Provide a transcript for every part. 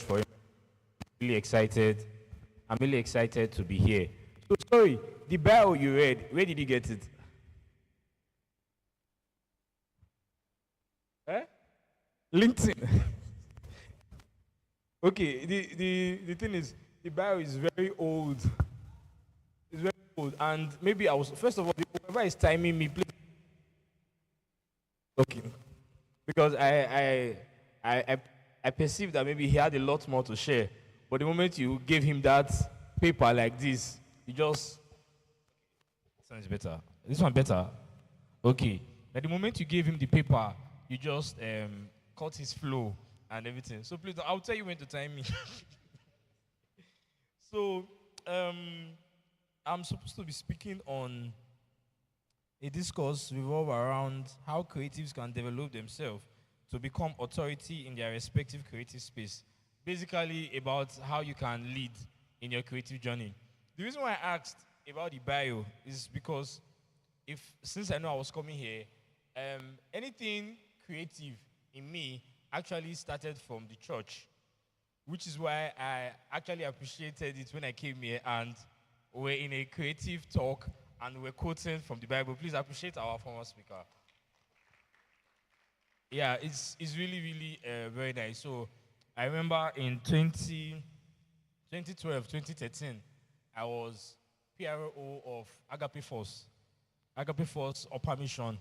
for him. Really excited. I'm really excited to be here. So sorry, the bio you read, where did you get it? Eh? LinkedIn. Okay, the thing is, the bio is very old. It's very old, and maybe I was first of all, whoever is timing me, please. Okay, because I perceived that maybe he had a lot more to share, but the moment you gave him that paper like this, you just this one is better. This one better. Okay. At the moment you gave him the paper, you just cut his flow and everything. So please, I'll tell you when to time me. So um, I'm supposed to be speaking on a discourse revolve around how creatives can develop themselves to become authority in their respective creative space. Basically, about how you can lead in your creative journey. The reason why I asked about the bio is because if since I know I was coming here, anything creative in me actually started from the church, which is why I actually appreciated it when I came here and we're in a creative talk and we're quoting from the Bible. Please appreciate our former speaker. Yeah, it's really, really very nice. So I remember in 2012, 2013, I was PRO of Agape Force. Agape Force Upper Mission.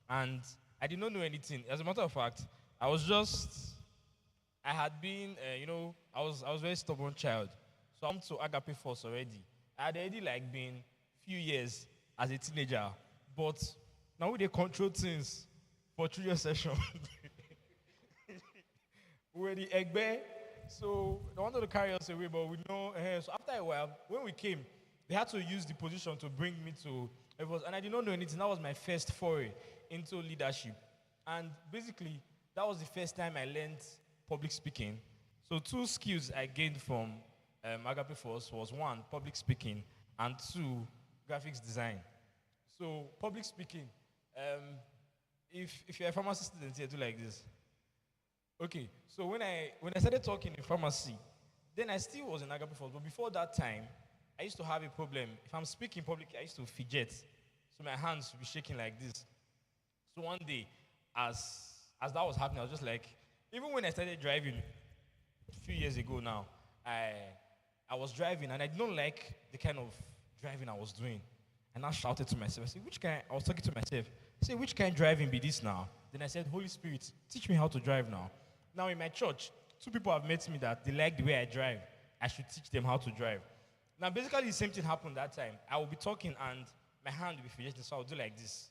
And I did not know anything. As a matter of fact, I was just I had been, I was a very stubborn child. So I'm to Agape Force already. I had already like been few years as a teenager, but now they control things for children's session. We were the Egbe, so they wanted to carry us away, but we know. So after a while, when we came, they had to use the position to bring me to. And I did not know anything. That was my first foray into leadership, and basically, that was the first time I learned public speaking. So two skills I gained from Agape Force was one, public speaking, and two, graphics design. So public speaking, um, if you're a pharmacy student here, do like this. Okay, so when I started talking in pharmacy, then I still was in Agape Force, but before that time, I used to have a problem. If I'm speaking public, I used to fidget, so my hands would be shaking like this. So one day, as that was happening, I was just like, even when I started driving a few years ago now, I I was driving and I did not like the kind of driving I was doing. And I shouted to myself, I said, which kind I was talking to myself. I said, which kind driving be this now? Then I said, Holy Spirit, teach me how to drive now. Now in my church, two people have met me that they like the way I drive. I should teach them how to drive. Now basically the same thing happened that time. I will be talking and my hand will be fidgeting, so I'll do like this.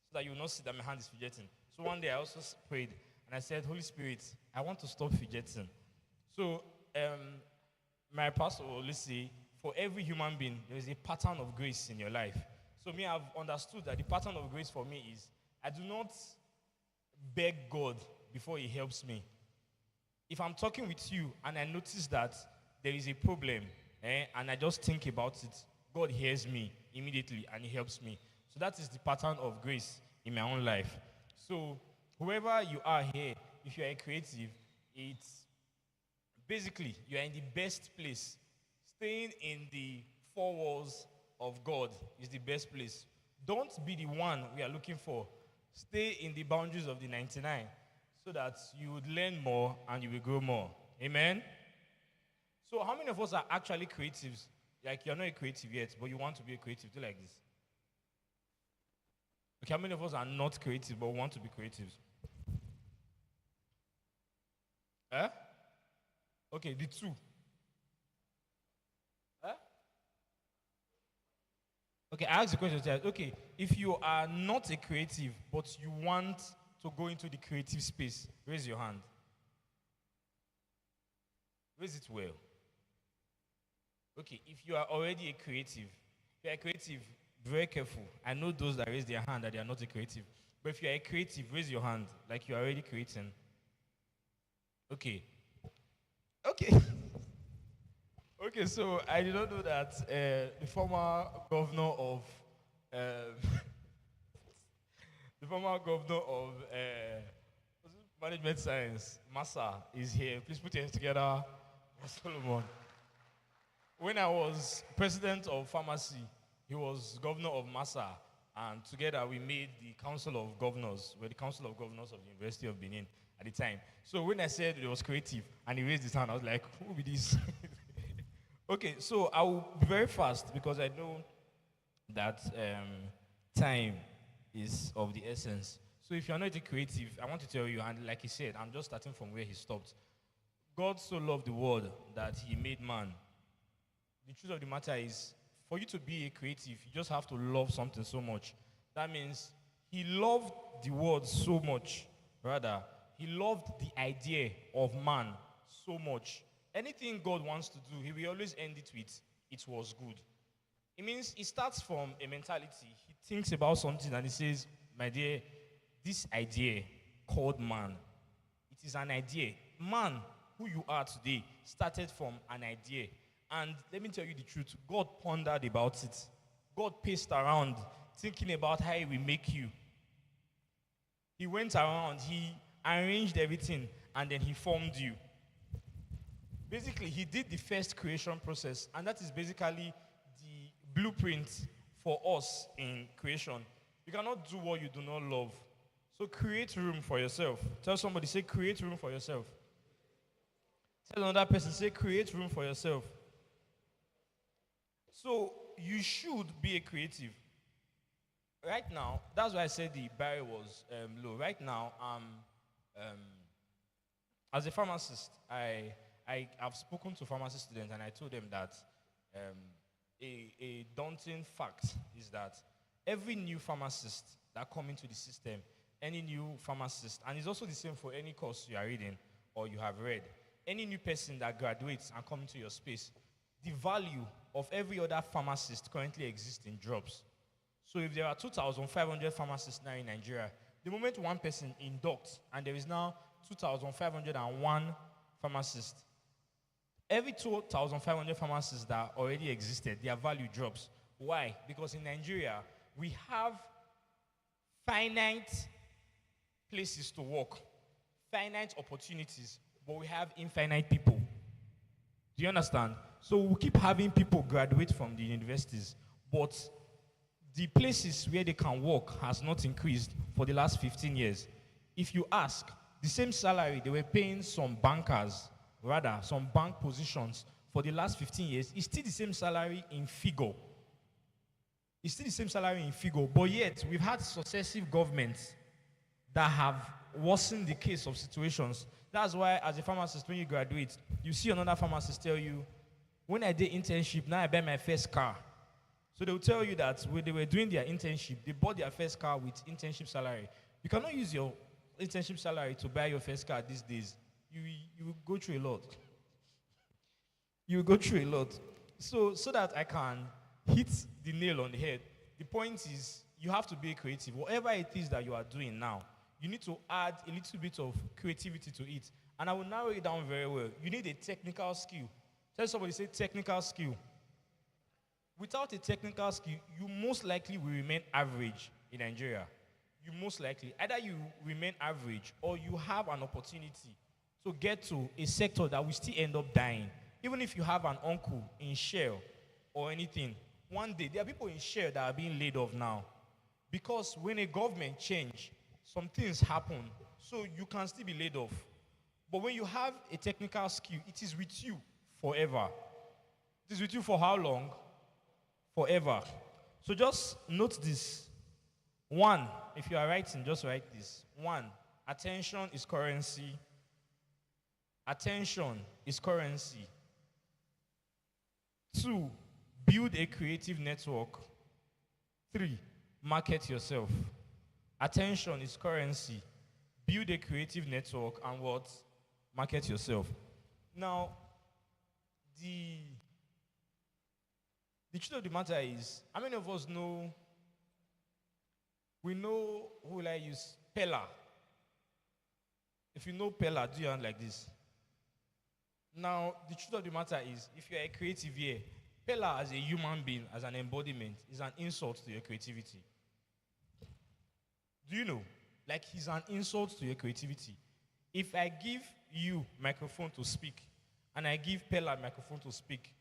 So that you will not see that my hand is fidgeting. So one day I also prayed and I said, Holy Spirit, I want to stop fidgeting. So my pastor will always say, for every human being, there is a pattern of grace in your life. So me, I've understood that the pattern of grace for me is I do not beg God before he helps me. If I'm talking with you and I notice that there is a problem, and I just think about it, God hears me immediately and he helps me. So that is the pattern of grace in my own life. So whoever you are here, if you are a creative, it's basically you are in the best place. Staying in the four walls of God is the best place. Don't be the one we are looking for. Stay in the boundaries of the 99 so that you would learn more and you will grow more. Amen? So how many of us are actually creatives? Like you're not a creative yet, but you want to be a creative. Do like this. Okay, how many of us are not creative but want to be creatives? Eh? Okay, the two. Eh? Okay, I asked the question. Okay, if you are not a creative but you want to go into the creative space, raise your hand. Raise it well. Okay, if you are already a creative, if you are a creative, be very careful. I know those that raise their hand that they are not a creative. But if you are a creative, raise your hand like you are already creating. Okay. Okay. Okay, so I did not know that the former governor of um, the former governor of management science, Massa, is here. Please put your hands together Solomon. When I was president of pharmacy, he was governor of Massa, and together we made the Council of Governors. We're the Council of Governors of the University of Benin at the time. So when I said it was creative, and he raised his hand, I was like, who will be this? Okay, so I will be very fast because I know that time is of the essence. So if you're not a creative, I want to tell you, and like he said, I'm just starting from where he stopped. God so loved the world that he made man. The truth of the matter is, for you to be a creative, you just have to love something so much. That means he loved the world so much. Rather, he loved the idea of man so much. Anything God wants to do, he will always end it with, it was good. It means it starts from a mentality. He thinks about something and he says, my dear, this idea called man, it is an idea. Man, who you are today, started from an idea. And let me tell you the truth, God pondered about it. God paced around thinking about how he will make you. He went around, he arranged everything, and then he formed you. Basically, he did the first creation process, and that is basically the blueprint for us in creation. You cannot do what you do not love. So create room for yourself. Tell somebody, say, create room for yourself. Tell another person, say, create room for yourself. So you should be a creative. Right now, that's why I said the barrier was low. Right now, as a pharmacist, I've spoken to pharmacy students and I told them that a daunting fact is that every new pharmacist that come into the system, any new pharmacist, and it's also the same for any course you are reading or you have read, any new person that graduates and come into your space, the value of every other pharmacist currently exists in drops. So if there are 2,500 pharmacists now in Nigeria, the moment one person inducts and there is now 2,501 pharmacists, every 2,500 pharmacists that already existed, their value drops. Why? Because in Nigeria, we have finite places to work, finite opportunities, but we have infinite people. Do you understand? So we keep having people graduate from the universities, but the places where they can work has not increased for the last 15 years. If you ask, the same salary they were paying some bankers, rather some bank positions for the last 15 years, is still the same salary in figure. It's still the same salary in figure, but yet we've had successive governments that have worsened the case of situations. That's why as a pharmacist, when you graduate, you see another pharmacist tell you, when I did internship, now I buy my first car. So they will tell you that when they were doing their internship, they bought their first car with internship salary. You cannot use your internship salary to buy your first car these days. You will go through a lot. You will go through a lot. So that I can hit the nail on the head, the point is you have to be creative. Whatever it is that you are doing now, you need to add a little bit of creativity to it. And I will narrow it down very well. You need a technical skill. Tell somebody, say technical skill. Without a technical skill, you most likely will remain average in Nigeria. You most likely, either you remain average or you have an opportunity to get to a sector that will still end up dying. Even if you have an uncle in Shell or anything, one day, there are people in Shell that are being laid off now. Because when a government change, some things happen, so you can still be laid off. But when you have a technical skill, it is with you forever. It is with you for how long? Forever. So just note this. One, if you are writing, just write this. One, attention is currency. Attention is currency. Two, build a creative network. Three, market yourself. Attention is currency. Build a creative network and what? Market yourself. Now, the truth of the matter is, how many of us know, we know, who will I use? Pella. If you know Pella, do your hand like this. Now, the truth of the matter is, if you're a creative here, Pella as a human being, as an embodiment, is an insult to your creativity. Do you know? Like, he's an insult to your creativity. If I give you microphone to speak, and I give Pella a microphone to speak,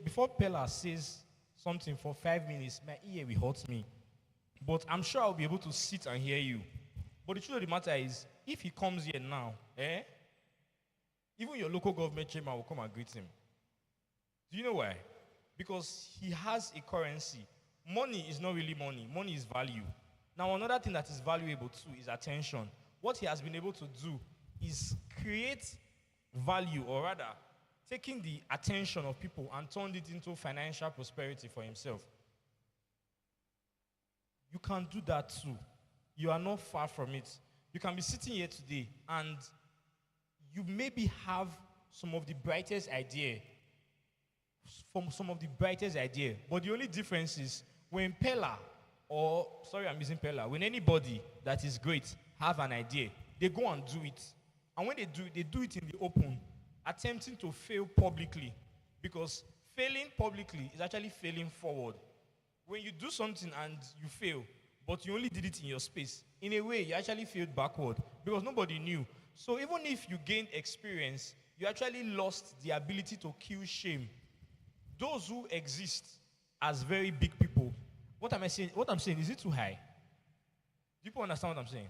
before Pella says something for 5 minutes, my ear will hurt me. But I'm sure I'll be able to sit and hear you. But the truth of the matter is, if he comes here now, even your local government chairman will come and greet him. Do you know why? Because he has a currency. Money is not really money. Money is value. Now, another thing that is valuable too is attention. What he has been able to do is create value, or rather, taking the attention of people and turned it into financial prosperity for himself. You can do that too. You are not far from it. You can be sitting here today and you maybe have some of the brightest idea, but the only difference is when when anybody that is great have an idea, they go and do it. And when they do it in the open, attempting to fail publicly, because failing publicly is actually failing forward. When you do something and you fail, but you only did it in your space, in a way, you actually failed backward because nobody knew. So even if you gained experience, you actually lost the ability to kill shame. Those who exist as very big people, what am I saying? What I'm saying, is it too high? Do people understand what I'm saying?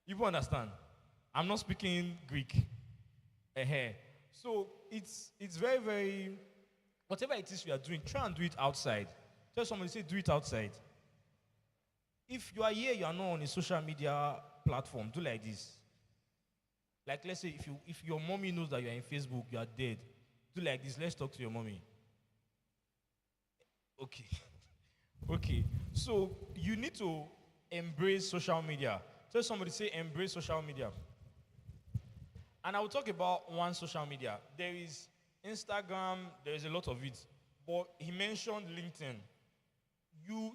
You people understand? I'm not speaking Greek. So it's very, very, whatever it is you are doing, try and do it outside. Tell somebody, say, do it outside. If you are here, you are not on a social media platform, do like this. Like, let's say, if your mommy knows that you are in Facebook, you are dead. Do like this. Let's talk to your mommy. Okay. Okay. So you need to embrace social media. Tell somebody, say, embrace social media. And I will talk about one social media. There is Instagram, there is a lot of it. But he mentioned LinkedIn.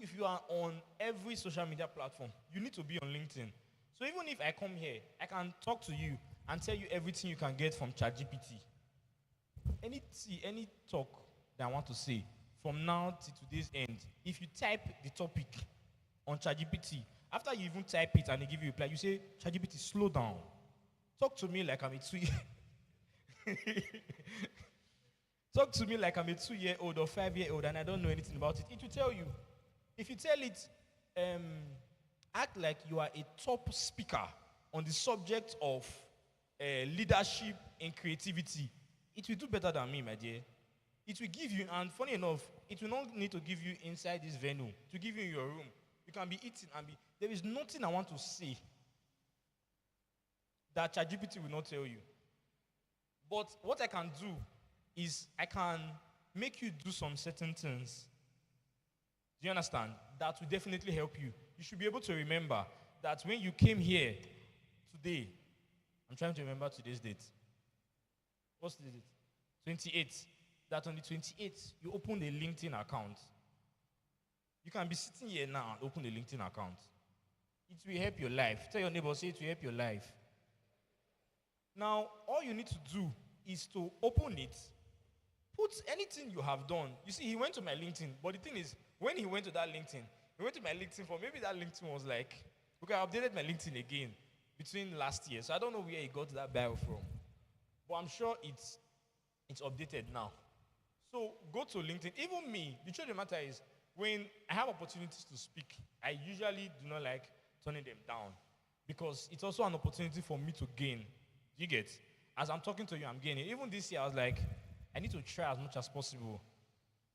If you are on every social media platform, you need to be on LinkedIn. So even if I come here, I can talk to you and tell you everything you can get from ChatGPT. Any talk that I want to say, from now to today's end, if you type the topic on ChatGPT, after you even type it and they give you a reply, you say, ChatGPT, slow down. Talk to me like I'm a 2 Talk to me like I'm a 2-year-old or 5-year-old and I don't know anything about it. It will tell you. If you tell it, act like you are a top speaker on the subject of leadership and creativity, it will do better than me, my dear. It will give you, and funny enough, it will not need to give you inside this venue, to give you in your room. You can be eating and there is nothing I want to say that ChatGPT will not tell you. But what I can do is I can make you do some certain things. Do you understand? That will definitely help you. You should be able to remember that when you came here today, I'm trying to remember today's date. What's the date? 28th. That on the 28th, you opened a LinkedIn account. You can be sitting here now and open a LinkedIn account. It will help your life. Tell your neighbor, say it will help your life. Now, all you need to do is to open it, put anything you have done. You see, he went to my LinkedIn, but the thing is, when he went to that LinkedIn, he went to my LinkedIn for maybe that LinkedIn was like, okay, I updated my LinkedIn again between last year, so I don't know where he got that bio from. But I'm sure it's updated now. So go to LinkedIn. Even me, the truth of the matter is, when I have opportunities to speak, I usually do not like turning them down because it's also an opportunity for me to gain. You get? As I'm talking to you, I'm gaining. Even this year, I was like, I need to try as much as possible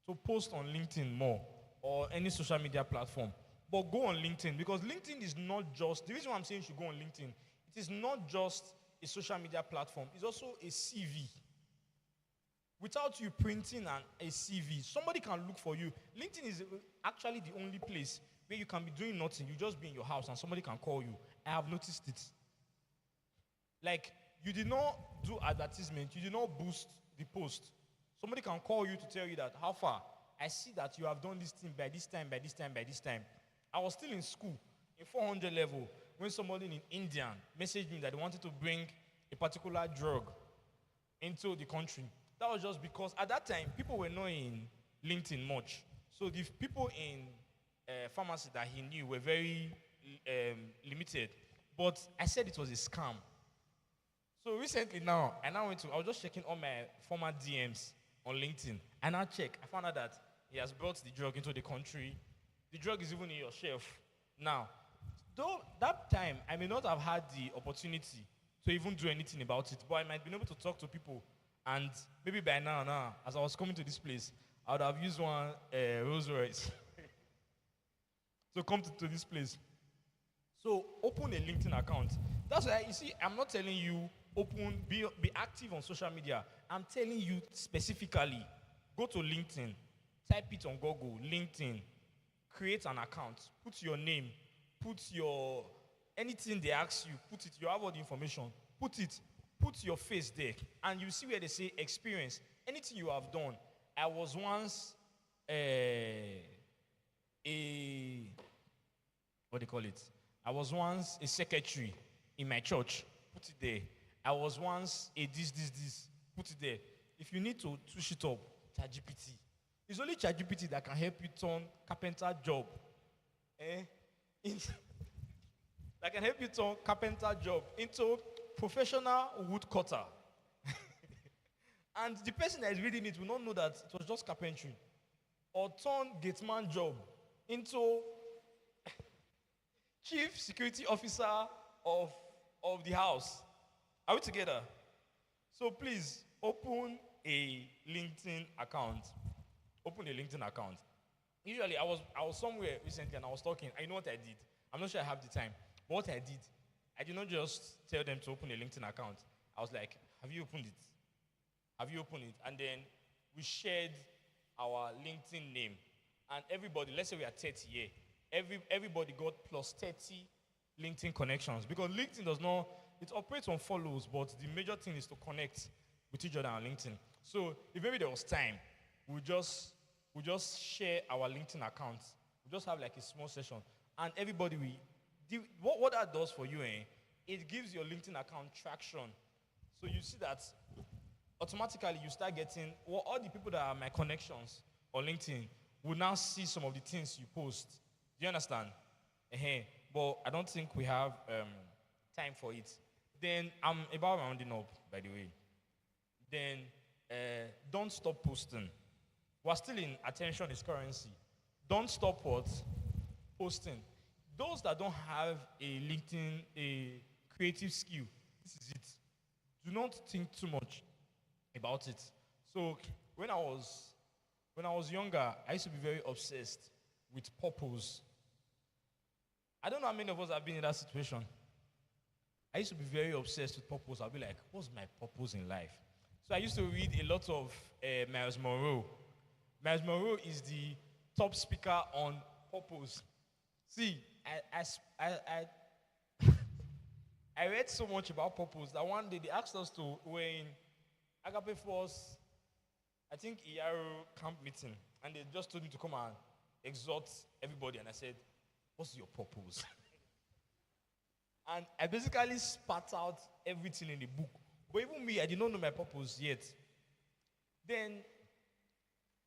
to post on LinkedIn more or any social media platform. But go on LinkedIn because LinkedIn is not just, the reason why I'm saying you should go on LinkedIn, it is not just a social media platform. It's also a CV. Without you printing a CV, somebody can look for you. LinkedIn is actually the only place where you can be doing nothing. You just be in your house and somebody can call you. I have noticed it. Like, you did not do advertisement. You did not boost the post. Somebody can call you to tell you that, how far? I see that you have done this thing by this time, by this time, by this time. I was still in school, in 400 level, when somebody in India messaged me that they wanted to bring a particular drug into the country. That was just because at that time, people were not in LinkedIn much. So the people in pharmacy that he knew were very limited. But I said it was a scam. So recently now, I was just checking all my former DMs on LinkedIn. And I check. I found out that he has brought the drug into the country. The drug is even in your shelf. Now, though that time, I may not have had the opportunity to even do anything about it, but I might be able to talk to people. And maybe by now, as I was coming to this place, I would have used one Rolls Royce to come to this place. So open a LinkedIn account. That's why you see, I'm not telling you be active on social media. I'm telling you specifically, go to LinkedIn, type it on Google, LinkedIn, create an account, put your name, put your anything they ask you, put it. You have all the information, put your face there, and you see where they say experience. Anything you have done. I was once a what do you call it? I was once a secretary in my church. Put it there. I was once a this. Put it there. If you need to touch it up, ChatGPT. It's only ChatGPT that can help you turn carpenter job. That can help you turn carpenter job into professional woodcutter. And the person that is reading it will not know that it was just carpentry. Or turn gateman job into chief security officer of the house. Are we together? So please, open a LinkedIn account. Open a LinkedIn account. Usually, I was somewhere recently and I was talking. I know what I did. I'm not sure I have the time. But what I did not just tell them to open a LinkedIn account. I was like, have you opened it? Have you opened it? And then we shared our LinkedIn name. And everybody, let's say we are 30 here. Everybody got plus 30 LinkedIn connections. Because LinkedIn it operates on follows, but the major thing is to connect with each other on LinkedIn. So if maybe there was time, we'll just share our LinkedIn accounts. We'll just have like a small session. And everybody what that does for you, it gives your LinkedIn account traction. So you see that automatically you start getting, all the people that are my connections on LinkedIn will now see some of the things you post. Do you understand? But I don't think we have time for it. Then I'm about rounding up, by the way. Then don't stop posting. We're still in attention is currency. Don't stop what? Posting. Those that don't have a LinkedIn, a creative skill, this is it. Do not think too much about it. So when I was younger, I used to be very obsessed with purpose. I don't know how many of us have been in that situation. I used to be very obsessed with purpose. I'll be like, what's my purpose in life? So I used to read a lot of Miles Monroe. Miles Monroe is the top speaker on purpose. See, I read so much about purpose that one day they asked us to, we're in Agape Force, I think ERO camp meeting, and they just told me to come and exhort everybody, and I said, what's your purpose? And I basically spat out everything in the book. But even me, I did not know my purpose yet. Then,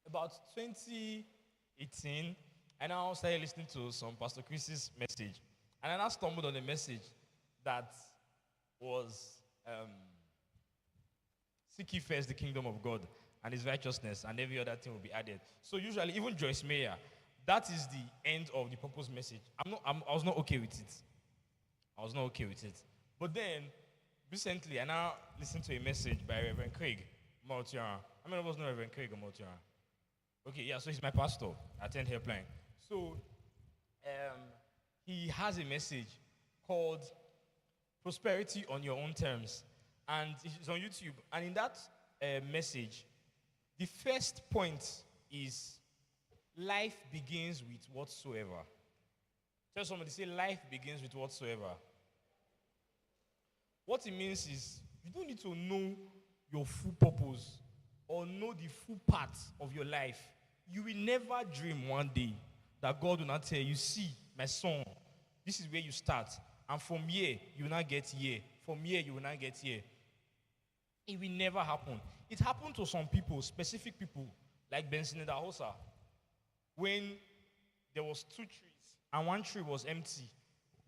about 2018, I now started listening to some Pastor Chris's message. And I now stumbled on a message that was, seek ye first the kingdom of God and his righteousness, and every other thing will be added. So usually, even Joyce Meyer, that is the end of the purpose message. I was not okay with it. But then, recently, I now listened to a message by Reverend Craig Maltiara. How many of us know Reverend Craig Maltiara? Okay, yeah, so he's my pastor at 10 Helpline. So, he has a message called Prosperity on Your Own Terms. And it's on YouTube. And in that message, the first point is life begins with whatsoever. Tell somebody, say life begins with whatsoever. What it means is you don't need to know your full purpose or know the full part of your life. You will never dream one day that God will not tell you, see, my son, this is where you start. And from here, you will not get here. From here, you will not get here. It will never happen. It happened to some people, specific people, like Benson Dahosa, when there was 2 trees, and one tree was empty.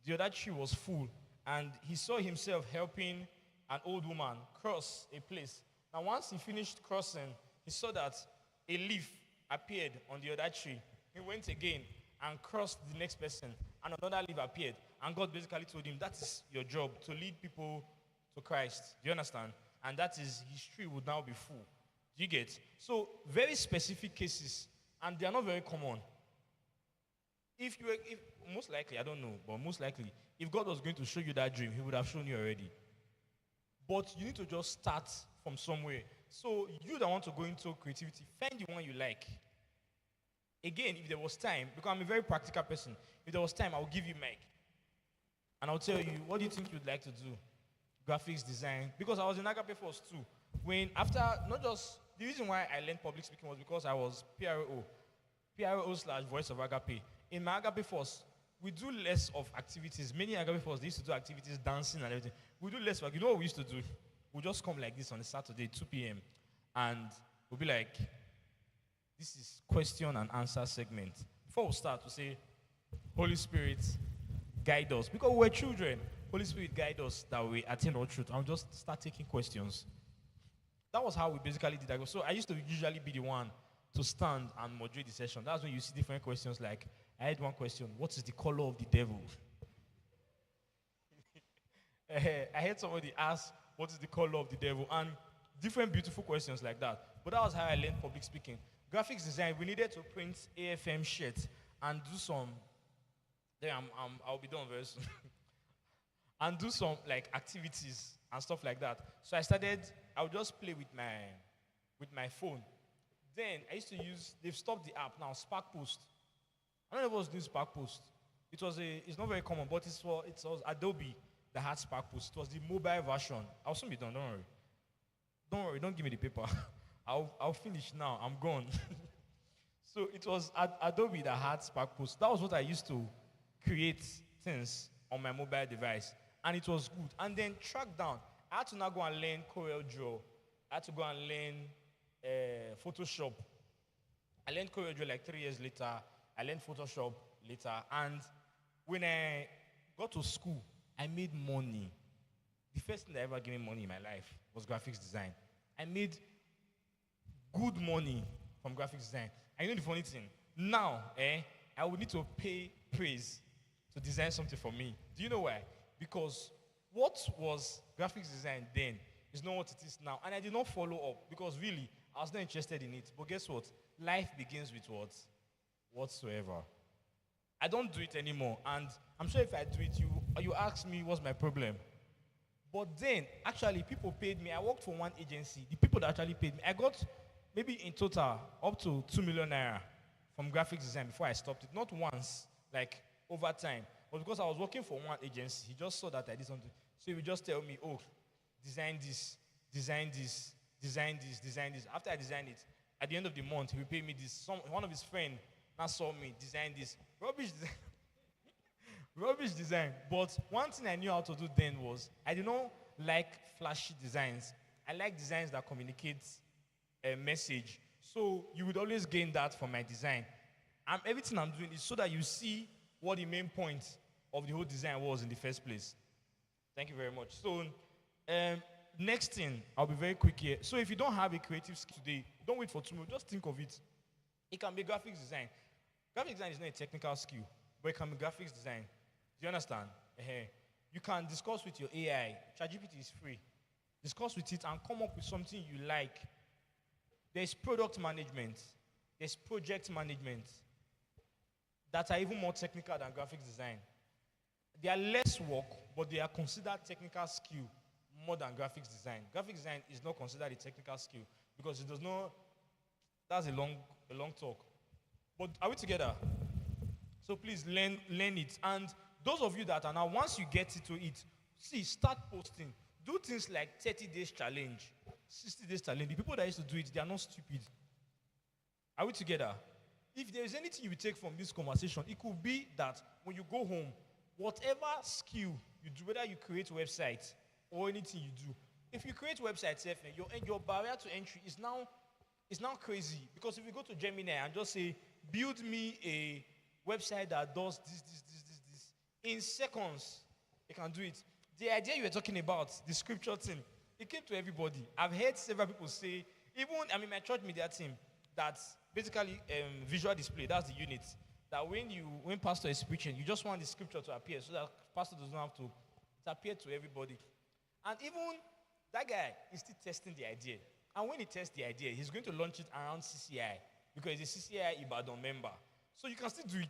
The other tree was full. And he saw himself helping an old woman cross a place. Now, once he finished crossing, he saw that a leaf appeared on the other tree. He went again and crossed the next person, and another leaf appeared. And God basically told him, that is your job, to lead people to Christ. Do you understand? And that is, history would now be full. Do you get? So, very specific cases, and they are not very common. If most likely, I don't know, but most likely, if God was going to show you that dream, he would have shown you already. But you need to just start from somewhere. So you that want to go into creativity, find the one you like. Again, if there was time, because I'm a very practical person, if there was time, I'll give you mic. And I'll tell you, what do you think you'd like to do? Graphics design. Because I was in Agape Force too. When after, not just, the reason why I learned public speaking was because I was PRO / Voice of Agape. In my Agape Force, we do less of activities. Many Agape Force, they used to do activities, dancing and everything. We do less work. You know what we used to do? We'll just come like this on a Saturday, 2 p.m. And we'll be like, this is question and answer segment. Before we start, we'll say, Holy Spirit, guide us. Because we're children, Holy Spirit, guide us that we attain all truth. I'll just start taking questions. That was how we basically did that. So I used to usually be the one to stand and moderate the session. That's when you see different questions like, I had one question, what is the color of the devil? I heard somebody ask, what is the color of the devil? And different beautiful questions like that. But that was how I learned public speaking. Graphics design, we needed to print AFM shirts and do some, then I'll be done very soon. And do some like activities and stuff like that. So I would just play with my phone. Then I used to they've stopped the app now, Spark Post. I don't know if it was doing Spark Post. It's not very common, but it was Adobe that had Spark Post. It was the mobile version. I'll soon be done, don't worry. Don't worry, don't give me the paper. I'll finish now, I'm gone. So it was Adobe that had Spark Post. That was what I used to create things on my mobile device. And it was good. And then track down. I had to now go and learn CorelDRAW. I had to go and learn Photoshop. I learned CorelDRAW like 3 years later. I learned Photoshop later. And when I got to school, I made money. The first thing that ever gave me money in my life was graphics design. I made good money from graphics design. And you know the funny thing? Now, I would need to pay praise to design something for me. Do you know why? Because what was graphics design then is not what it is now. And I did not follow up because really, I was not interested in it. But guess what? Life begins with what? Whatsoever. I don't do it anymore. And I'm sure if I do it, you ask me what's my problem. But then, actually, people paid me. I worked for one agency. The people that actually paid me, I got maybe in total up to 2 million naira from graphics design before I stopped it. Not once, like over time. But because I was working for one agency, he just saw that I did something. So he would just tell me, oh, design this, design this, design this, design this. After I designed it, at the end of the month, he would pay me this. One of his friends now saw me design this. Rubbish design. Rubbish design. But one thing I knew how to do then was, I did not like flashy designs. I like designs that communicate a message. So you would always gain that from my design. Everything I'm doing is so that you see what the main point of the whole design was in the first place. Thank you very much. So, next thing, I'll be very quick here. So if you don't have a creative skill today, don't wait for tomorrow. Just think of it. It can be graphics design. Graphics design is not a technical skill, but it can be graphics design. Do you understand? You can discuss with your AI. ChatGPT is free. Discuss with it and come up with something you like. There's product management. There's project management that are even more technical than graphics design. They are less work, but they are considered technical skill more than graphics design. Graphics design is not considered a technical skill because it does not. That's a long talk. But are we together? So please learn it. And those of you that are now, once you get into it, start posting. Do things like 30 days challenge, 60 days challenge. The people that used to do it, they are not stupid. Are we together? If there is anything you will take from this conversation, it could be that when you go home, whatever skill you do, whether you create websites or anything you do, if you create websites, your barrier to entry is now crazy. Because if you go to Gemini and just say, build me a website that does this, in seconds, it can do it. The idea you were talking about, the scripture thing, it came to everybody. I've heard several people say, even, my church media team, that basically visual display, that's the unit. That when pastor is preaching, you just want the scripture to appear so that pastor doesn't have to, it appear to everybody. And even that guy is still testing the idea. And when he tests the idea, he's going to launch it around CCI because he's a CCI Ibadan member. So you can still do it.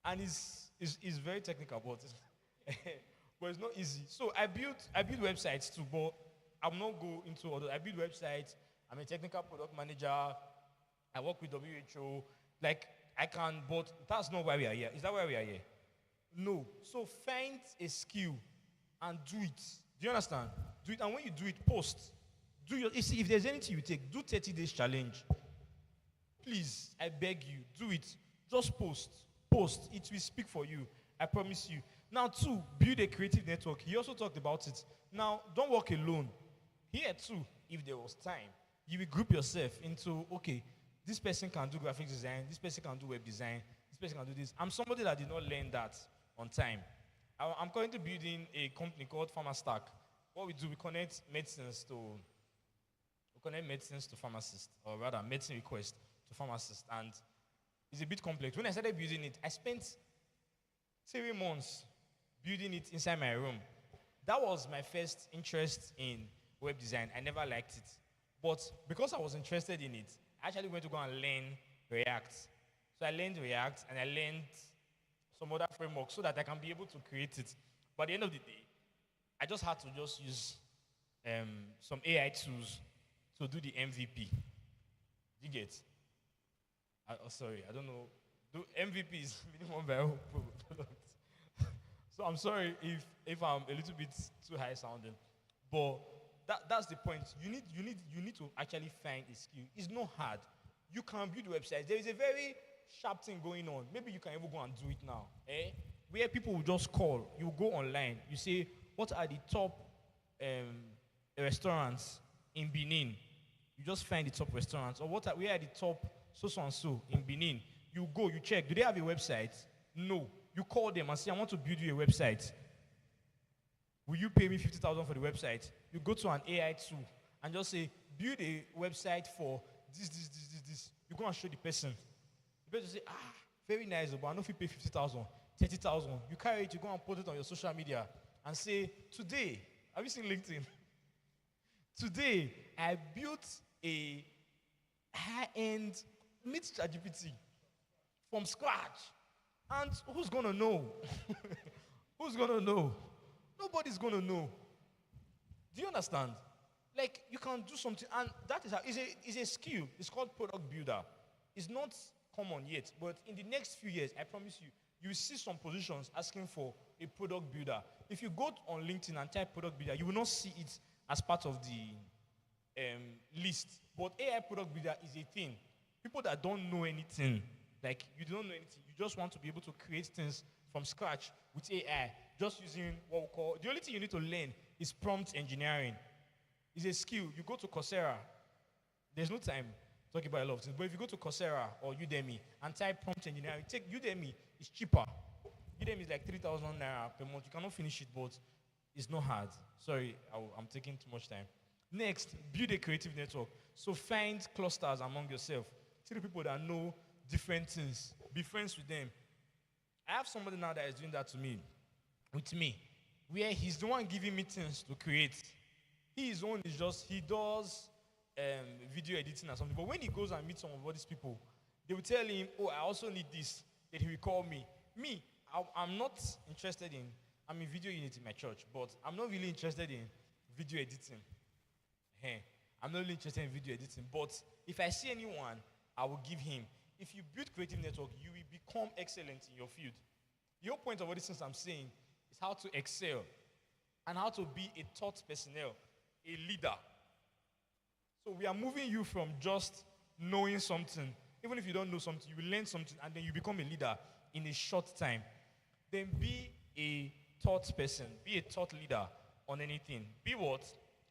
And it's very technical, but it's not easy. So I build websites too, but I'm not go into other. I build websites. I'm a technical product manager. I work with WHO. Like I can, but that's not why we are here. Is that why we are here? No. So find a skill and do it. Do you understand? Do it, and when you do it, post. You see, if there's anything you take, do 30 days challenge. Please, I beg you, do it. Just post. Post. It will speak for you. I promise you. Now, 2, build a creative network. He also talked about it. Now, don't work alone. Here, too, if there was time, you will group yourself into, okay, this person can do graphic design, this person can do web design, this person can do this. I'm somebody that did not learn that on time. I'm currently building a company called PharmaStack. What we do, we connect medicines to pharmacists, or rather, medicine requests to pharmacists. And it's a bit complex. When I started building it, I spent 3 months building it inside my room. That was my first interest in web design. I never liked it. But because I was interested in it, I actually went to go and learn React. So I learned React and I learned some other frameworks so that I can be able to create it. But at the end of the day, I just had to use some AI tools to do the MVP. You get? Sorry, I don't know. The MVP is minimum viable product. So I'm sorry if I'm a little bit too high sounding, but that's the point. You need to actually find a skill. It's not hard. You can build websites. There is a very sharp thing going on. Maybe you can even go and do it now. Where people will just call. You go online. You say, what are the top restaurants in Benin? You just find the top restaurants. Or where are the top so and so in Benin? You go, you check. Do they have a website? No. You call them and say, I want to build you a website. Will you pay me 50,000 for the website? You go to an AI tool and just say, build a website for this. You go and show the person. The person say, very nice, but I know if you pay 50,000, 30,000. You carry it, you go and put it on your social media and say, today, have you seen LinkedIn? Today, I built a high-end ChatGPT from scratch. And who's going to know? Who's going to know? Nobody's going to know. Do you understand? Like, you can do something, and that is a skill. It's called product builder. It's not common yet, but in the next few years, I promise you, you will see some positions asking for a product builder. If you go on LinkedIn and type product builder, you will not see it as part of the list. But AI product builder is a thing. People that don't know anything, like you don't know anything, you just want to be able to create things from scratch with AI, just using what we call, the only thing you need to learn is prompt engineering. It's a skill. You go to Coursera. There's no time talking about a lot of things, but if you go to Coursera or Udemy and type prompt engineering, take Udemy, it's cheaper. Udemy is like 3,000 naira per month. You cannot finish it, but it's not hard. Sorry, I'm taking too much time. Next, build a creative network. So find clusters among yourself. 3 people that know different things. Be friends with them. I have somebody now that is doing that with me, where he's the one giving me things to create. He does video editing or something. But when he goes and meets some of all these people, they will tell him, oh, I also need this. Then he will call me. I'm not interested in, I'm in video unit in my church, but I'm not really interested in video editing. I'm not really interested in video editing. But if I see anyone, I will give him. If you build creative network, you will become excellent in your field. The whole point of all these things I'm saying is how to excel and how to be a thought personnel, a leader. So we are moving you from just knowing something. Even if you don't know something, you will learn something and then you become a leader in a short time. Then be a thought person. Be a thought leader on anything. Be what?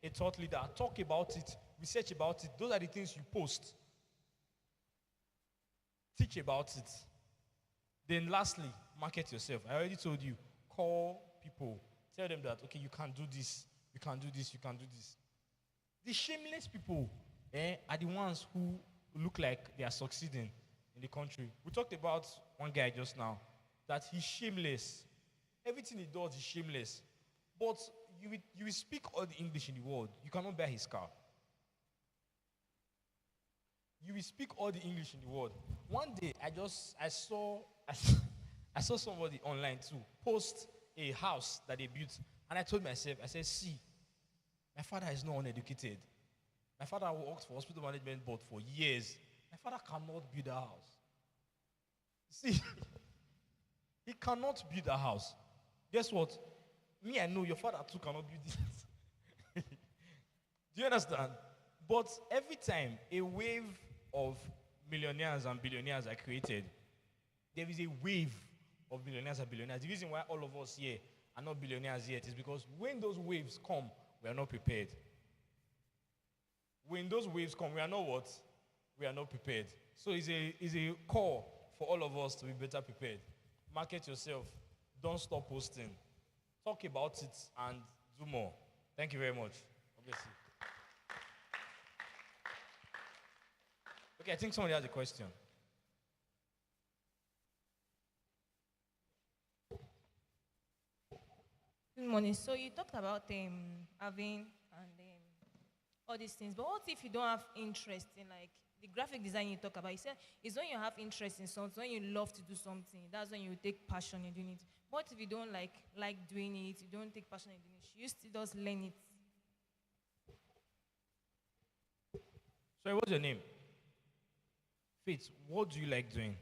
A thought leader. Talk about it. Research about it. Those are the things you post. Teach about it. Then lastly, market yourself. I already told you, call people. tell them that, okay, you can do this, you can do this, you can do this. The shameless people are the ones who look like they are succeeding in the country. We talked about one guy just now, that he's shameless. Everything he does is shameless. But you will speak all the English in the world. You cannot buy his car. You will speak all the English in the world. One day, I saw I saw somebody online too post a house that they built, and I told myself, I said, see, my father is not uneducated. My father worked for hospital management board for years. My father cannot build a house. See, he cannot build a house. Guess what? Me, I know your father too cannot build it. Do you understand? But every time a wave of millionaires and billionaires are created, there is a wave of millionaires and billionaires. The reason why all of us here are not billionaires yet is because when those waves come, we are not prepared. When those waves come, we are not what? We are not prepared. So it's a call for all of us to be better prepared. Market yourself. Don't stop posting. Talk about it and do more. Thank you very much. God bless you. Okay, I think somebody has a question. Good morning. So you talked about having and all these things, but what if you don't have interest in like the graphic design you talk about? You said it's when you have interest in something, when you love to do something, that's when you take passion in doing it. What if you don't like doing it, you don't take passion in doing it, you still just learn it? Sorry, what's your name? Faith, what do you like doing?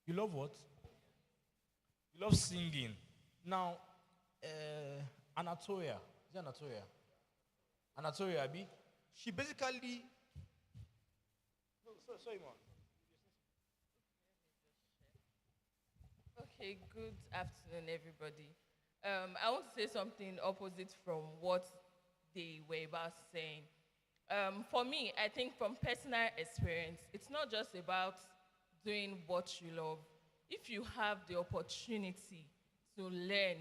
You love what? You love singing. Now, Anatolia. Is it Anatolia? Anatolia, Abi. She basically. No, sorry, man. Okay, good afternoon, everybody. I want to say something opposite from what they were about saying. For me, I think from personal experience, it's not just about doing what you love. If you have the opportunity to learn,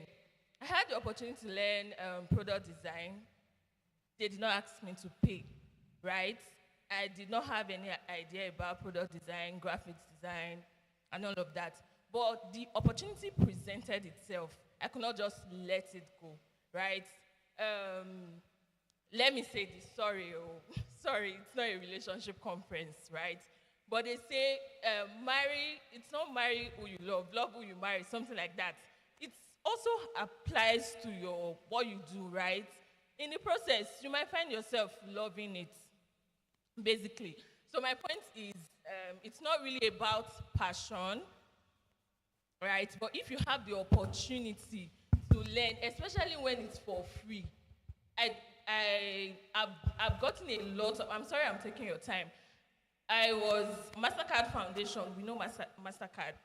I had the opportunity to learn product design. They did not ask me to pay, right? I did not have any idea about product design, graphics design, and all of that. But the opportunity presented itself. I could not just let it go, right? Let me say this, sorry, sorry, it's not a relationship conference, right? But they say, it's not marry who you love who you marry, something like that. It also applies to what you do, right? In the process, you might find yourself loving it, basically. So my point is, it's not really about passion, right? But if you have the opportunity to learn, especially when it's for free, I've gotten a lot of, I'm sorry I'm taking your time. I was MasterCard Foundation, we know MasterCard.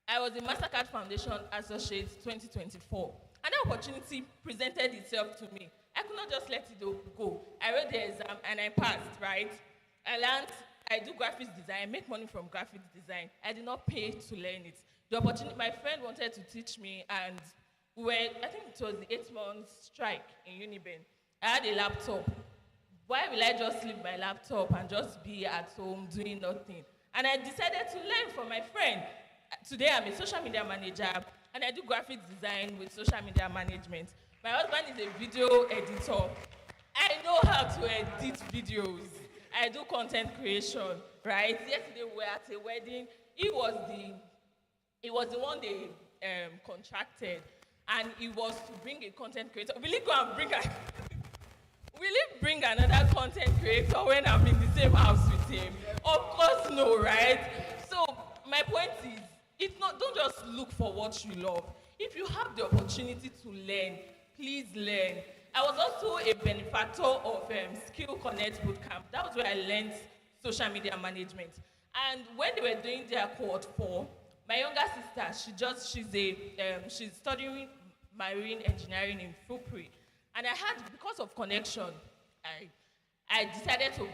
I was in MasterCard Foundation Associate 2024. And that opportunity presented itself to me. I could not just let it go. I wrote the exam and I passed, right? I learned, I do graphics design, I make money from graphics design. I did not pay to learn it. The opportunity, my friend wanted to teach me, and I think it was the 8-month strike in Uniben. I had a laptop. Why will I just leave my laptop and just be at home doing nothing? And I decided to learn from my friend. Today I'm a social media manager, and I do graphics design with social media management. My husband is a video editor. I know how to edit videos. I do content creation, right? Yesterday we were at a wedding. He was the one they contracted, and it was to bring a content creator. Will he go and bring will he bring another content creator when I'm in the same house with him? Of course no, right? So my point is, don't just look for what you love. If you have the opportunity to learn, please learn. I was also a benefactor of Skill Connect Bootcamp. That was where I learned social media management. And when they were doing their cohort 4, my younger sister, she's studying marine engineering in Fupri. And I had, because of connection, I decided to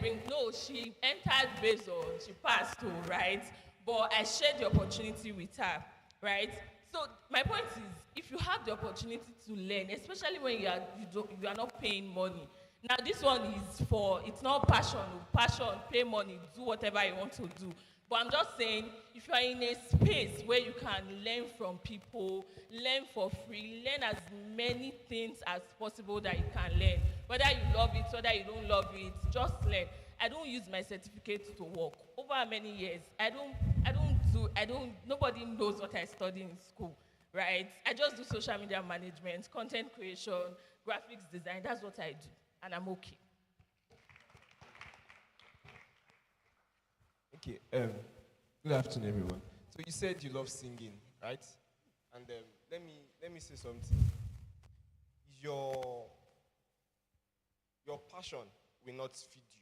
she entered based on, she passed too, right? but I shared the opportunity with her, right? So my point is, if you have the opportunity to learn, especially when you are not paying money. Now this one is for, it's not passion, passion, pay money, do whatever you want to do. But I'm just saying, if you are in a space where you can learn from people, learn for free, learn as many things as possible that you can learn. Whether you love it, whether you don't love it, just learn. I don't use my certificate to work. Over many years, nobody knows what I studied in school, right? I just do social media management, content creation, graphics design. That's what I do, and I'm okay. Okay. Good afternoon, everyone. So you said you love singing, right? And let me say something. Your your passion will not feed you,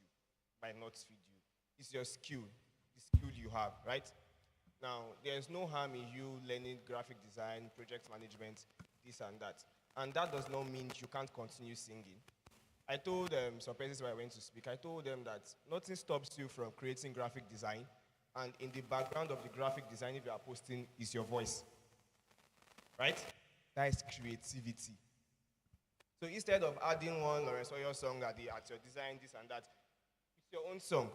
might not feed you. It's your skill, the skill you have, right? Now, there's no harm in you learning graphic design, project management, this and that. And that does not mean you can't continue singing. I told some persons where I went to speak, I told them that nothing stops you from creating graphic design, and in the background of the graphic design, if you are posting, is your voice, right? That is creativity. So instead of adding one Lawrence Oyor song at your design, this and that, it's your own song.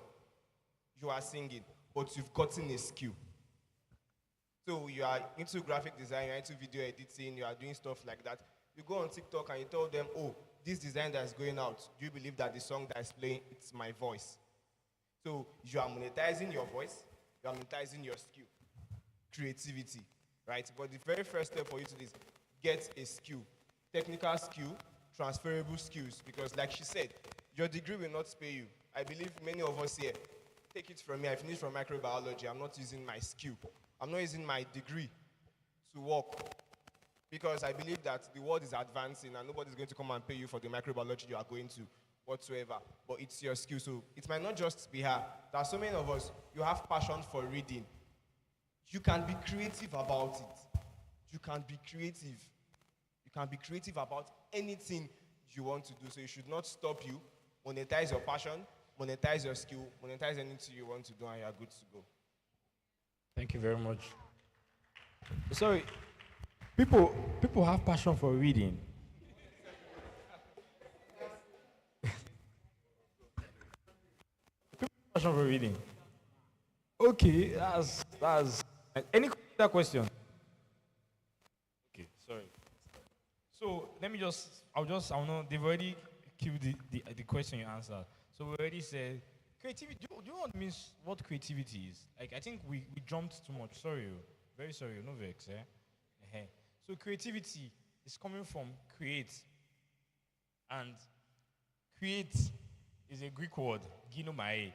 You are singing, but you've gotten a skill. So you are into graphic design, you're into video editing, you are doing stuff like that. You go on TikTok and you tell them, oh, this design that is going out, do you believe that the song that is playing, it's my voice? So you are monetizing your voice, you are monetizing your skill, creativity, right? But the very first step for you to do is get a skill, technical skill, transferable skills, because like she said, your degree will not pay you. I believe many of us here, take it from me, I finished from microbiology, I'm not using my skill. I'm not using my degree to work, because I believe that the world is advancing and nobody's going to come and pay you for the microbiology you are going to whatsoever, but it's your skill. So it might not just be her. There are so many of us, you have passion for reading. You can be creative about it. You can be creative. You can be creative about anything you want to do. So it should not stop you. Monetize your passion, monetize your skill, monetize anything you want to do, and you're good to go. Thank you very much. Sorry, people have passion for reading. Passion for reading. Okay, that's any other question? Okay, sorry. So let me I'll know they've already killed the question you answered. So we already said creativity. Do you know what means what creativity is? Like I think we jumped too much. Sorry, very sorry, no vex, So creativity is coming from create, and create is a Greek word, ginomai.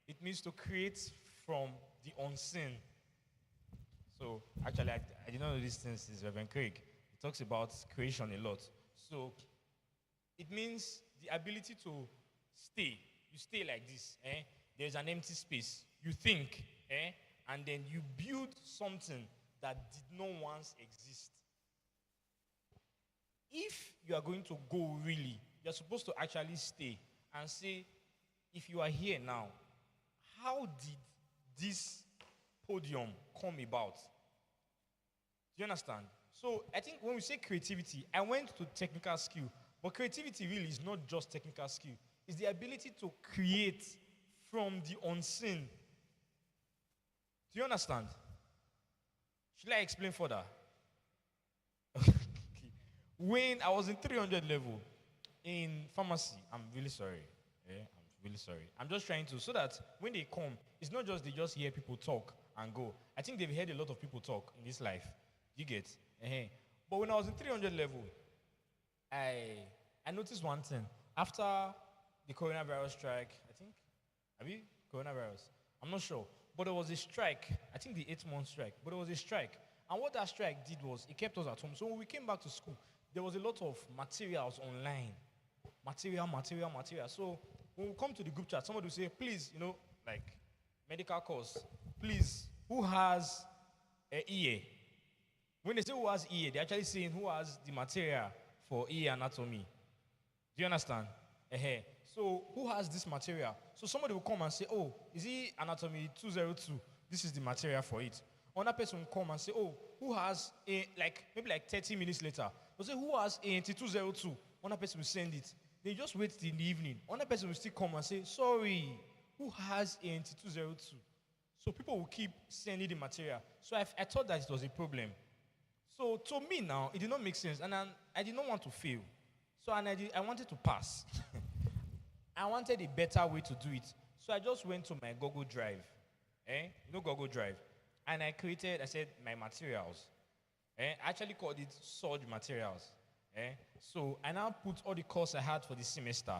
It means to create from the unseen. So actually, I did not know these things since Reverend Craig. He talks about creation a lot. So it means the ability to stay. You stay like this. There's an empty space. You think, and then you build something that did not once exist. If you are going to go really, you're supposed to actually stay and say, if you are here now, how did this podium come about? Do you understand? So I think when we say creativity, I went to technical skill, but creativity really is not just technical skill. It's the ability to create from the unseen. Do you understand? Should I explain further? When I was in 300 level in pharmacy, I'm really sorry. I'm really sorry. I'm just trying to, so that when they come, it's not just they just hear people talk and go. I think they've heard a lot of people talk in this life. You get? But when I was in 300 level, I noticed one thing. After the coronavirus strike, I think, coronavirus? I'm not sure. But there was a strike, I think the 8-month strike, but there was a strike. And what that strike did was, it kept us at home. So when we came back to school, there was a lot of materials online. Material. So when we come to the group chat, somebody will say, please, like medical course, please, who has an EA? When they say who has EA, they're actually saying who has the material for EA anatomy. Do you understand? So who has this material? So somebody will come and say, oh, is it anatomy 202? this is the material for it. Another person will come and say, oh, who has a, like, maybe like 30 minutes later, they'll say, who has a 8202? Another person will send it. They just wait till in the evening. Another person will still come and say, sorry, who has a 8202? So people will keep sending the material. So I thought that it was a problem. So to me now, it did not make sense. And I did not want to fail. So I wanted to pass. I wanted a better way to do it. So I just went to my Google Drive. Google Drive. And I said, my materials. I actually called it Surge Materials. So I now put all the courses I had for the semester.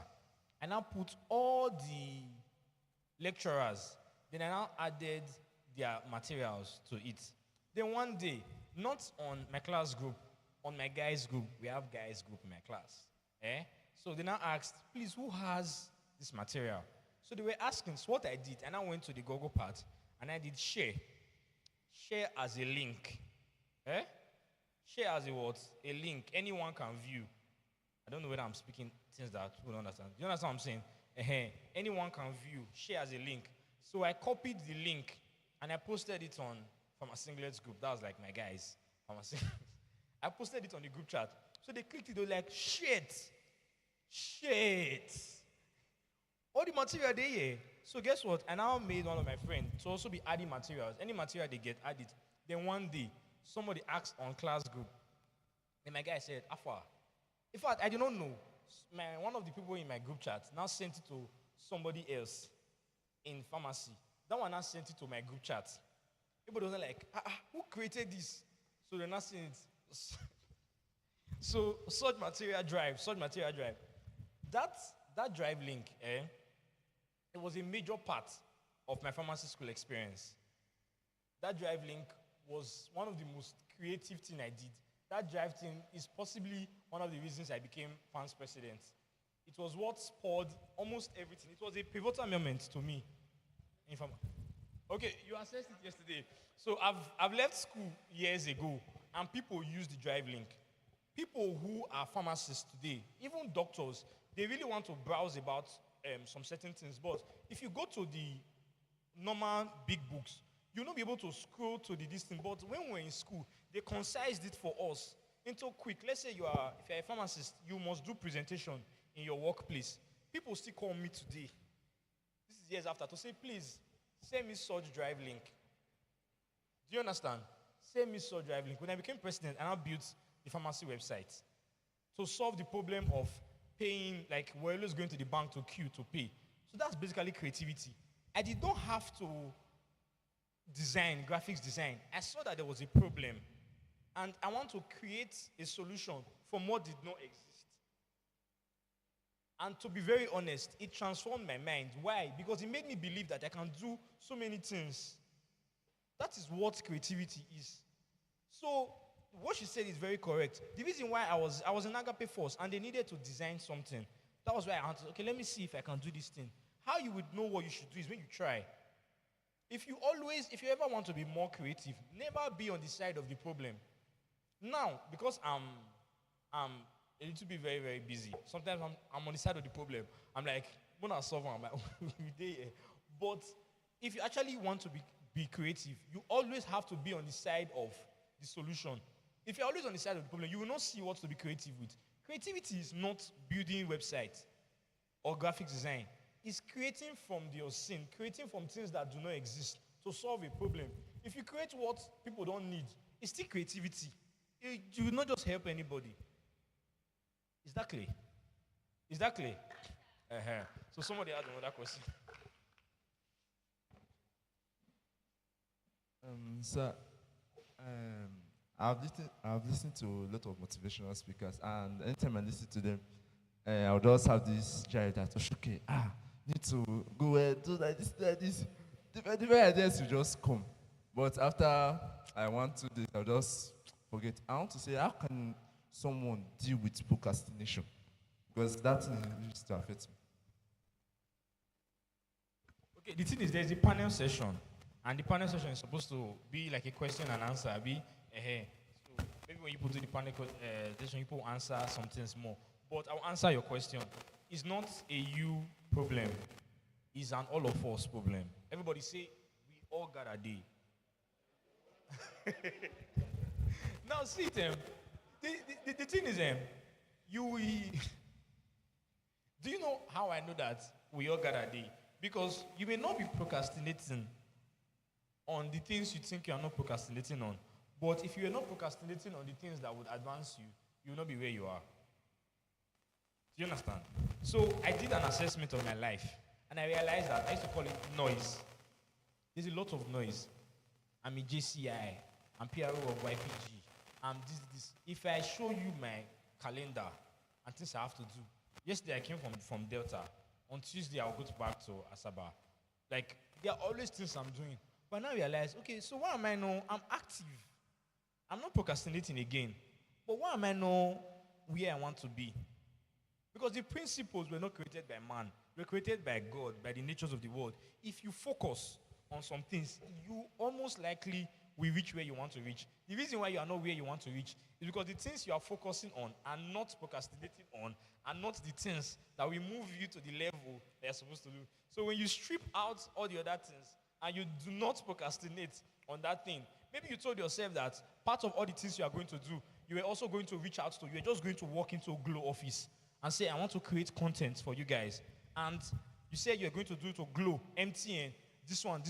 I now put all the lecturers. Then I now added their materials to it. Then one day, not on my class group, on my guys group, we have guys group in my class. So they now asked, please, who has this material? So they were asking, so what I did, and I went to the Google part, and I did share. Share as a link. Share as a what? A link. Anyone can view. I don't know whether I'm speaking things that people don't understand. Do you understand what I'm saying? Anyone can view. Share as a link. So I copied the link, and I posted it on from a singlets group. That was like my guys. I posted it on the group chat. So they clicked it, they were like, shit. All the material they here. So guess what? I now made one of my friends to also be adding materials. Any material they get, add it. Then one day, somebody asked on class group. Then my guy said, Afa. In fact, I did not know. One of the people in my group chat now sent it to somebody else in pharmacy. That one now sent it to my group chat. Everybody was like, who created this? So they're not saying it. So Surge Material Drive. That drive link, it was a major part of my pharmacy school experience. That drive link was one of the most creative things I did. That drive thing is possibly one of the reasons I became FANS president. It was what spurred almost everything. It was a pivotal moment to me. Okay, you assessed it yesterday. So I've left school years ago, and people use the drive link. People who are pharmacists today, even doctors, they really want to browse about some certain things. But if you go to the normal big books, you'll not be able to scroll to the distance. But when we're in school, they concised it for us into quick. Let's say if you're a pharmacist, you must do presentation in your workplace. People still call me today. This is years after to say, please, send me Surge Drive link. Do you understand? Send me Surge Drive link. When I became president, I now built the pharmacy website to solve the problem of paying, like we're always going to the bank to queue to pay. So that's basically creativity. I did not have to design, graphics design. I saw that there was a problem, and I want to create a solution from what did not exist. And to be very honest, it transformed my mind. Why? Because it made me believe that I can do so many things. That is what creativity is. So what she said is very correct. The reason why I was in Agape Force and they needed to design something, that was why I answered, okay, let me see if I can do this thing. How you would know what you should do is when you try. If you ever want to be more creative, never be on the side of the problem. Now, because I'm a little bit very, very busy, sometimes I'm on the side of the problem. I'm like, when I solve it, I'm like, but if you actually want to be creative, you always have to be on the side of the solution. If you're always on the side of the problem, you will not see what to be creative with. Creativity is not building websites or graphics design. It's creating from the unseen, creating from things that do not exist to solve a problem. If you create what people don't need, it's still creativity. You will not just help anybody. Is that clear? Is that clear? So somebody has another question. Sir, I've listened to a lot of motivational speakers, and anytime I listen to them, I'll just have this drive that, okay, need to go and do like this. Different ideas will just come. But after I want to do it, I'll just forget. I want to say, how can someone deal with procrastination? Because that thing used to affect me. Okay, the thing is, there's a panel session. And the panel session is supposed to be like a question and answer. So maybe when you put to the panel session, people answer some things more. But I'll answer your question. It's not a you problem. It's an all of us problem. Everybody say, we all gather day. Now see it, the thing is, you will, do you know how I know that we all gather day? Because you may not be procrastinating on the things you think you are not procrastinating on. But if you are not procrastinating on the things that would advance you, you will not be where you are. Do you understand? So I did an assessment of my life, and I realized that I used to call it noise. There's a lot of noise. I'm a JCI, I'm PRO of YPG, I'm this. If I show you my calendar and things I have to do, yesterday I came from Delta. On Tuesday I'll go back to Asaba. Like, there are always things I'm doing. But now I realize, okay, so why am I now? I'm active. I'm not procrastinating again. But why am I now where I want to be? Because the principles were not created by man. They were created by God, by the natures of the world. If you focus on some things, you almost likely will reach where you want to reach. The reason why you are not where you want to reach is because the things you are focusing on and not procrastinating on are not the things that will move you to the level that you're supposed to do. So when you strip out all the other things and you do not procrastinate on that thing, maybe you told yourself that part of all the things you are going to do, you were also going to reach out to. You were just going to walk into a Glow office and say, I want to create content for you guys. And you said you're going to do it to Glow, MTN, this one.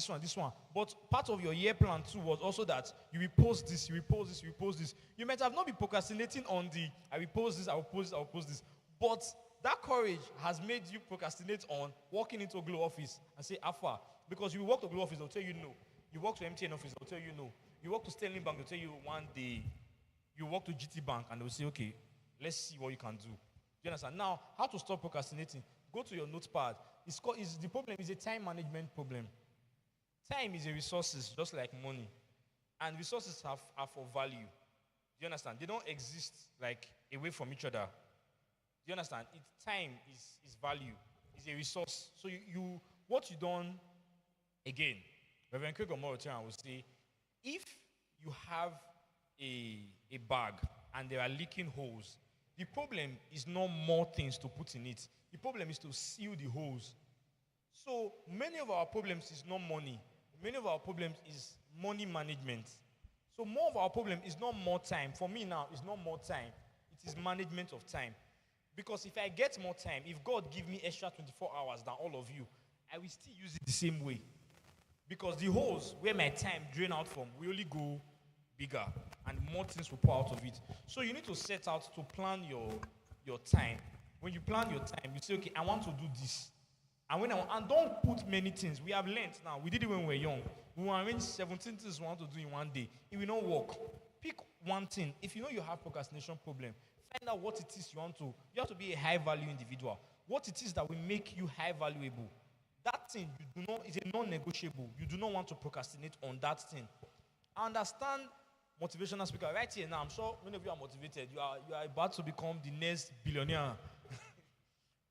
But part of your year plan too was also that you will post this, you will post this, you will post this. You might have not been procrastinating on the, I will post this, I will post this, I will post this. But that courage has made you procrastinate on walking into a Glow office and say, Alpha. Because you walk to Glow office, they'll tell you no. You walk to MTN office, they'll tell you no. You walk to Sterling Bank, they'll tell you one day. You walk to GT Bank, and they'll say, okay, let's see what you can do. Do you understand? Now, how to stop procrastinating? Go to your notepad. The problem is a time management problem. Time is a resource, just like money. And resources are for value. Do you understand? They don't exist like away from each other. Do you understand? Time is value. It's a resource. So what you done, again, Reverend Craig Omorotian will say, if you have a bag and there are leaking holes, the problem is not more things to put in it. The problem is to seal the holes. So many of our problems is not money. Many of our problems is money management. So more of our problem is not more time. For me now, it's not more time. It is management of time. Because if I get more time, if God give me extra 24 hours than all of you, I will still use it the same way. Because the holes where my time drain out from will only go bigger and more things will pour out of it. So you need to set out to plan your time. When you plan your time, you say, okay, I want to do this. And don't put many things. We have learned now. We did it when we were young. We will arrange 17 things we want to do in one day. It will not work. Pick one thing. If you know you have procrastination problem, find out what it is you want to. You have to be a high value individual. What it is that will make you high valuable. That thing you do not is a non-negotiable. You do not want to procrastinate on that thing. I understand motivational speaker right here now. I'm sure many of you are motivated. You are about to become the next billionaire.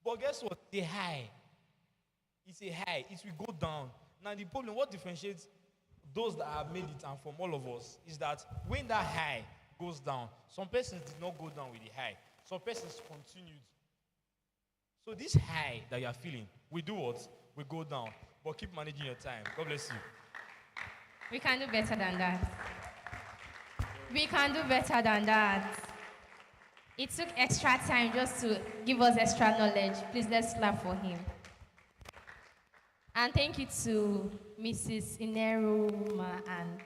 But guess what? It's a high. It's a high. It will go down. Now the problem, what differentiates those that have made it and from all of us is that when that high goes down, some persons did not go down with the high. Some persons continued. So this high that you are feeling, we do what? We go down. But keep managing your time. God bless you. We can do better than that. We can do better than that. It took extra time just to give us extra knowledge. Please, let's clap for him. And thank you to Mrs. Ineruma and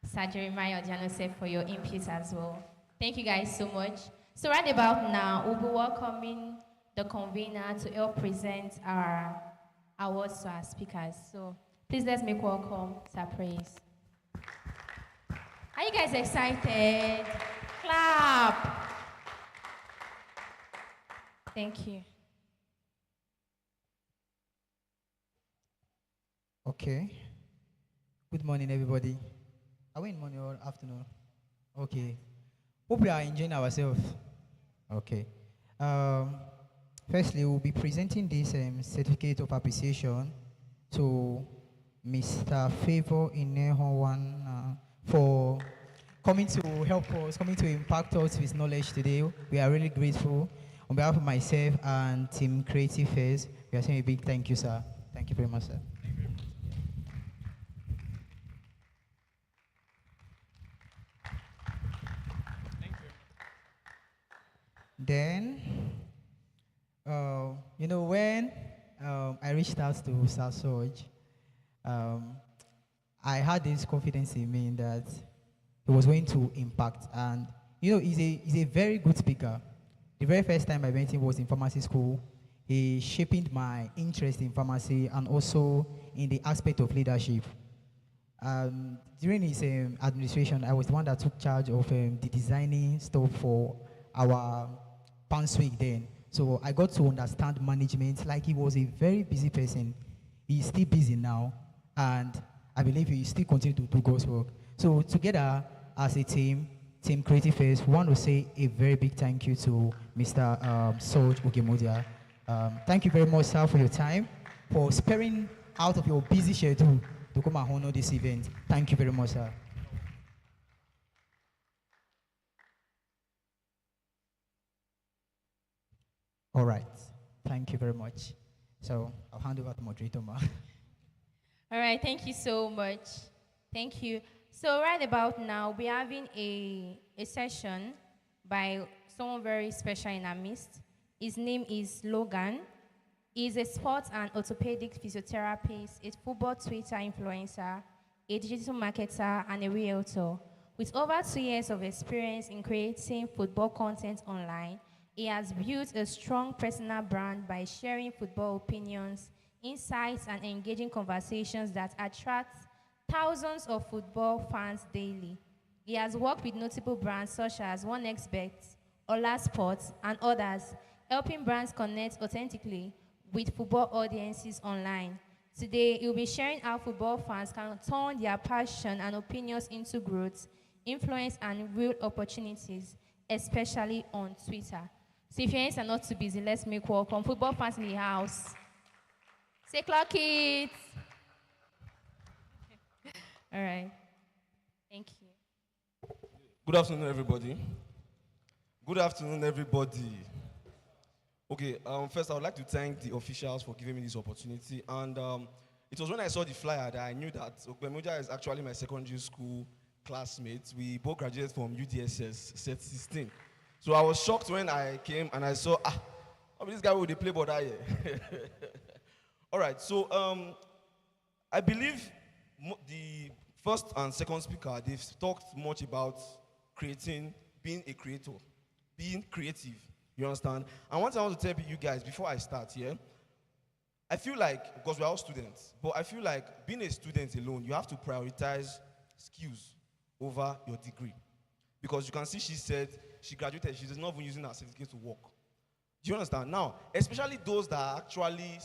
Sir Jeremiah Janose for your input as well. Thank you guys so much. So right about now, we'll be welcoming the convener to help present our awards to our speakers. So please let's make welcome Sir Praise. Are you guys excited? Clap. Thank you. Okay. Good morning, everybody. Are we in morning or afternoon? Okay. Hope we are enjoying ourselves. Okay. Firstly, we'll be presenting this certificate of appreciation to Mr. Favor Inehowan for coming to help us, coming to impact us with knowledge today. We are really grateful. On behalf of myself and Team Creative Fairs, we are saying a big thank you, sir. Thank you very much, sir. Then, when I reached out to Sasoj, um, I had this confidence in me that he was going to impact. And, he's a very good speaker. The very first time I met him was in pharmacy school. He shaped my interest in pharmacy and also in the aspect of leadership. During his administration, I was the one that took charge of the designing stuff for our Pants Week then. So I got to understand management. Like, he was a very busy person. He's still busy now, and I believe he still continue to do God's work. So together as a team, Team Creative First, we want to say a very big thank you to Mr. Soj Ugemodia. Thank you very much, sir, for your time, for sparing out of your busy schedule to come and honor this event. Thank you very much, sir. All right. Thank you very much. So I'll hand over to moderator, ma. All right, thank you so much. Thank you. So right about now, we're having a session by someone very special in our midst. His name is Logan. He's a sports and orthopedic physiotherapist, a football Twitter influencer, a digital marketer, and a realtor. With over 2 years of experience in creating football content online, he has built a strong personal brand by sharing football opinions, insights, and engaging conversations that attract thousands of football fans daily. He has worked with notable brands such as OneXBet, Ola Sports, and others, helping brands connect authentically with football audiences online. Today, he'll be sharing how football fans can turn their passion and opinions into growth, influence, and real opportunities, especially on Twitter. So if your hands are not too busy, let's make welcome football fans in the house. Say clock it. All right. Thank you. Good afternoon, everybody. Good afternoon, everybody. Okay, first I would like to thank the officials for giving me this opportunity. And it was when I saw the flyer that I knew that Okwemoja is actually my secondary school classmate. We both graduated from UDSS, set 16. So I was shocked when I came and I saw, this guy will play ball here. All right, so I believe the first and second speaker, they've talked much about being a creator, being creative, you understand? And one thing I want to tell you guys before I start here, I feel like, because we're all students, but I feel like being a student alone, you have to prioritize skills over your degree. Because you can see she said she graduated, she's not even using her certificate to work. Do you understand? Now, especially those that are actually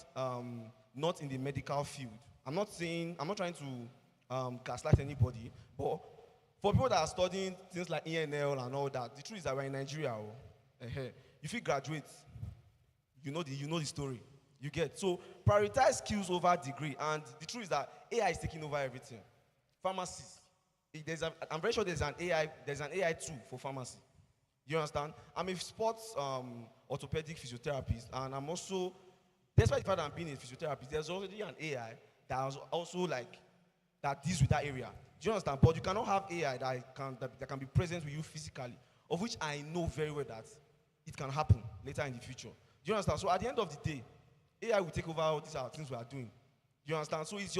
not in the medical field. I'm not trying to gaslight anybody, but for people that are studying things like ENL and all that, the truth is that we're in Nigeria. If you graduate, you know the story. You get. So prioritize skills over degree, and the truth is that AI is taking over everything. Pharmacists. I'm very sure there's an AI tool for pharmacy. You understand? I'm a sports orthopedic physiotherapist, and I'm also, despite the fact that I'm being a physiotherapist, there's already an AI that is also that deals with that area. Do you understand? But you cannot have AI that can be present with you physically, of which I know very well that it can happen later in the future. Do you understand? So at the end of the day, AI will take over all these other things we are doing. Do you understand? So it's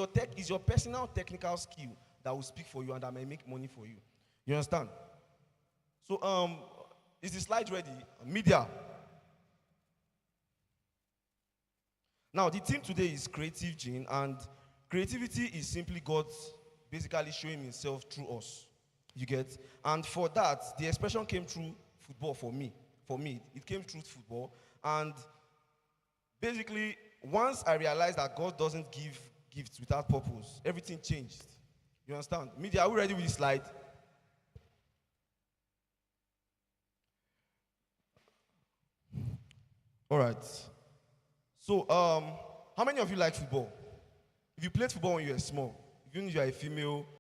your personal technical skill that will speak for you and that may make money for you. You understand? So is the slide ready? Media. Now the theme today is Creative Gene, and creativity is simply God basically showing himself through us. You get? And for that, the expression came through football for me. For me, it came through football. And basically, once I realized that God doesn't give gifts without purpose, everything changed. You understand? Media, are we ready with this slide? All right. So, how many of you like football? If you played football when you were small, even if you are a female,